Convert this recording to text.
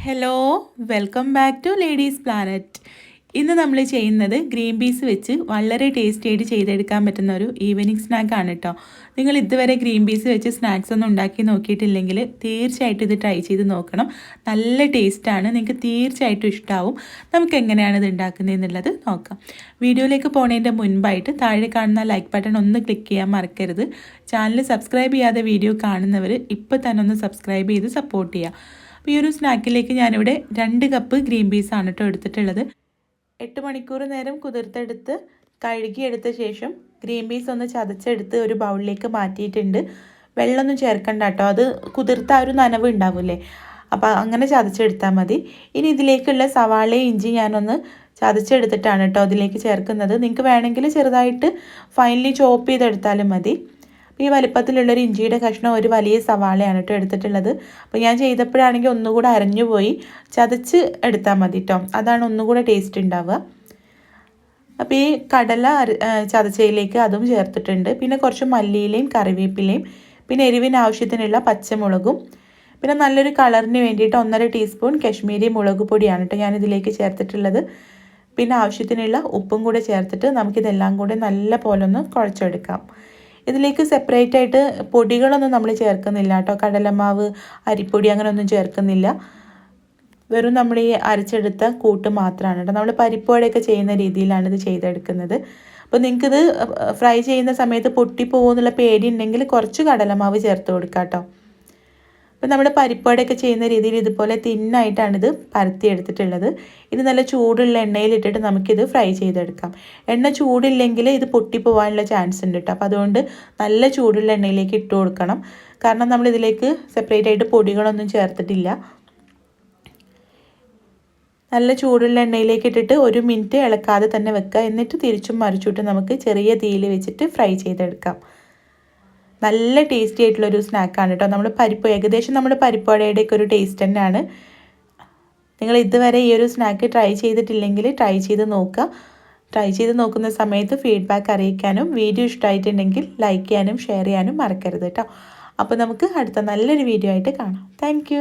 Hello, welcome back to ladies planet. ഇന്ന് നമ്മൾ ചെയ്യുന്നത് ഗ്രീൻ പീസ് വെച്ച് വളരെ ടേസ്റ്റി ആയിട്ട് ചെയ്തെടുക്കാൻ പറ്റുന്ന ഒരു ഈവനിങ് സ്നാക്കാണ് കേട്ടോ. നിങ്ങൾ ഇതുവരെ ഗ്രീൻ പീസ് വെച്ച് സ്നാക്സ് ഒന്നും ഉണ്ടാക്കി നോക്കിയിട്ടില്ലെങ്കിൽ തീർച്ചയായിട്ടും ഇത് ട്രൈ ചെയ്ത് നോക്കണം. നല്ല ടേസ്റ്റാണ്, നിങ്ങൾക്ക് തീർച്ചയായിട്ടും ഇഷ്ടമാവും. നമുക്ക് എങ്ങനെയാണ് ഇത് ഉണ്ടാക്കുന്നത് എന്നുള്ളത് നോക്കാം. വീഡിയോയിലേക്ക് പോകുന്നതിൻ്റെ മുൻപായിട്ട് താഴെ കാണുന്ന ലൈക്ക് ബട്ടൺ ഒന്ന് ക്ലിക്ക് ചെയ്യാൻ മറക്കരുത്. ചാനൽ സബ്സ്ക്രൈബ് ചെയ്യാതെ വീഡിയോ കാണുന്നവർ ഇപ്പോൾ തന്നെ ഒന്ന് സബ്സ്ക്രൈബ് ചെയ്ത് സപ്പോർട്ട് ചെയ്യുക. അപ്പോൾ ഈ ഒരു സ്നാക്കിലേക്ക് ഞാനിവിടെ 2 കപ്പ് ഗ്രീൻ പീസാണ് കേട്ടോ എടുത്തിട്ടുള്ളത്. 8 മണിക്കൂർ നേരം കുതിർത്തെടുത്ത് കഴുകിയെടുത്ത ശേഷം ഗ്രീൻ പീസ് ഒന്ന് ചതച്ചെടുത്ത് ഒരു ബൗളിലേക്ക് മാറ്റിയിട്ടുണ്ട്. വെള്ളമൊന്നും ചേർക്കണ്ട കേട്ടോ, അത് കുതിർത്ത ഒരു നനവ് ഉണ്ടാവില്ലേ, അപ്പോൾ അങ്ങനെ ചതച്ചെടുത്താൽ മതി. ഇനി ഇതിലേക്കുള്ള സവാളയും ഇഞ്ചി ഞാനൊന്ന് ചതച്ചെടുത്തിട്ടാണ് കേട്ടോ അതിലേക്ക് ചേർക്കുന്നത്. നിങ്ങൾക്ക് വേണമെങ്കിൽ ചെറുതായിട്ട് ഫൈനലി ചോപ്പ് ചെയ്തെടുത്താലും മതി. ഈ വലിപ്പത്തിലുള്ളൊരു ഇഞ്ചിയുടെ കഷ്ണം ഒരു വലിയ സവാളയാണ് കേട്ടോ എടുത്തിട്ടുള്ളത്. അപ്പോൾ ഞാൻ ചെയ്തപ്പോഴാണെങ്കിൽ ഒന്നുകൂടെ അരഞ്ഞു പോയി, ചതച്ച് എടുത്താൽ മതി കേട്ടോ, അതാണ് ഒന്നുകൂടെ ടേസ്റ്റ് ഉണ്ടാവുക. അപ്പോൾ ഈ കടല ചതച്ചയിലേക്ക് അതും ചേർത്തിട്ടുണ്ട്. പിന്നെ കുറച്ച് മല്ലിയിലയും കറിവേപ്പിലയും, പിന്നെ എരിവിന് ആവശ്യത്തിനുള്ള പച്ചമുളകും, പിന്നെ നല്ലൊരു കളറിന് വേണ്ടിയിട്ട് 1.5 ടീസ്പൂൺ കശ്മീരി മുളക് പൊടിയാണ് കേട്ടോ ഞാനിതിലേക്ക് ചേർത്തിട്ടുള്ളത്. പിന്നെ ആവശ്യത്തിനുള്ള ഉപ്പും കൂടെ ചേർത്തിട്ട് നമുക്കിതെല്ലാം കൂടെ നല്ല പോലെ ഒന്ന് കുഴച്ചെടുക്കാം. ഇതിലേക്ക് സെപ്പറേറ്റ് ആയിട്ട് പൊടികളൊന്നും നമ്മൾ ചേർക്കുന്നില്ല കേട്ടോ, കടലമാവ്, അരിപ്പൊടി അങ്ങനെ ഒന്നും ചേർക്കുന്നില്ല. വെറും നമ്മൾ ഈ അരച്ചെടുത്ത കൂട്ട് മാത്രമാണ് കേട്ടോ. നമ്മൾ പരിപ്പോടെയൊക്കെ ചെയ്യുന്ന രീതിയിലാണ് ഇത് ചെയ്തെടുക്കുന്നത്. അപ്പോൾ നിങ്ങൾക്കിത് ഫ്രൈ ചെയ്യുന്ന സമയത്ത് പൊട്ടിപ്പോകുമെന്നുള്ള പേടി ഉണ്ടെങ്കിൽ കുറച്ച് കടലമാവ് ചേർത്ത് കൊടുക്കാം കേട്ടോ. അപ്പോൾ നമ്മൾ പരിപ്പോടെയൊക്കെ ചെയ്യുന്ന രീതിയിൽ ഇതുപോലെ തിന്നായിട്ടാണിത് പരത്തിയെടുത്തിട്ടുള്ളത്. ഇത് നല്ല ചൂടുള്ള എണ്ണയിലിട്ടിട്ട് നമുക്കിത് ഫ്രൈ ചെയ്തെടുക്കാം. എണ്ണ ചൂടില്ലെങ്കിൽ ഇത് പൊട്ടിപ്പോകാനുള്ള ചാൻസ് ഉണ്ട് കേട്ടോ. അപ്പോൾ അതുകൊണ്ട് നല്ല ചൂടുള്ള എണ്ണയിലേക്ക് ഇട്ട് കൊടുക്കണം. കാരണം നമ്മളിതിലേക്ക് സെപ്പറേറ്റ് ആയിട്ട് പൊടികളൊന്നും ചേർത്തിട്ടില്ല. നല്ല ചൂടുള്ള എണ്ണയിലേക്ക് ഇട്ടിട്ട് 1 മിനിറ്റ് ഇളക്കാതെ തന്നെ വെക്കുക. എന്നിട്ട് തിരിച്ചും മറിച്ചിട്ട് നമുക്ക് ചെറിയ തീയിൽ വെച്ചിട്ട് ഫ്രൈ ചെയ്തെടുക്കാം. നല്ല ടേസ്റ്റി ആയിട്ടുള്ളൊരു സ്നാക്കാണ് കേട്ടോ. നമ്മൾ ഏകദേശം നമ്മുടെ പരിപ്പുവടയുടെയൊക്കെ ഒരു ടേസ്റ്റ് തന്നെയാണ്. നിങ്ങൾ ഇതുവരെ ഈ ഒരു സ്നാക്ക് ട്രൈ ചെയ്തിട്ടില്ലെങ്കിൽ ട്രൈ ചെയ്ത് നോക്കുക. ട്രൈ ചെയ്ത് നോക്കുന്ന സമയത്ത് ഫീഡ്ബാക്ക് അറിയിക്കാനും വീഡിയോ ഇഷ്ടമായിട്ടുണ്ടെങ്കിൽ ലൈക്ക് ചെയ്യാനും ഷെയർ ചെയ്യാനും മറക്കരുത് കേട്ടോ. അപ്പോൾ നമുക്ക് അടുത്ത നല്ലൊരു വീഡിയോ ആയിട്ട് കാണാം. താങ്ക്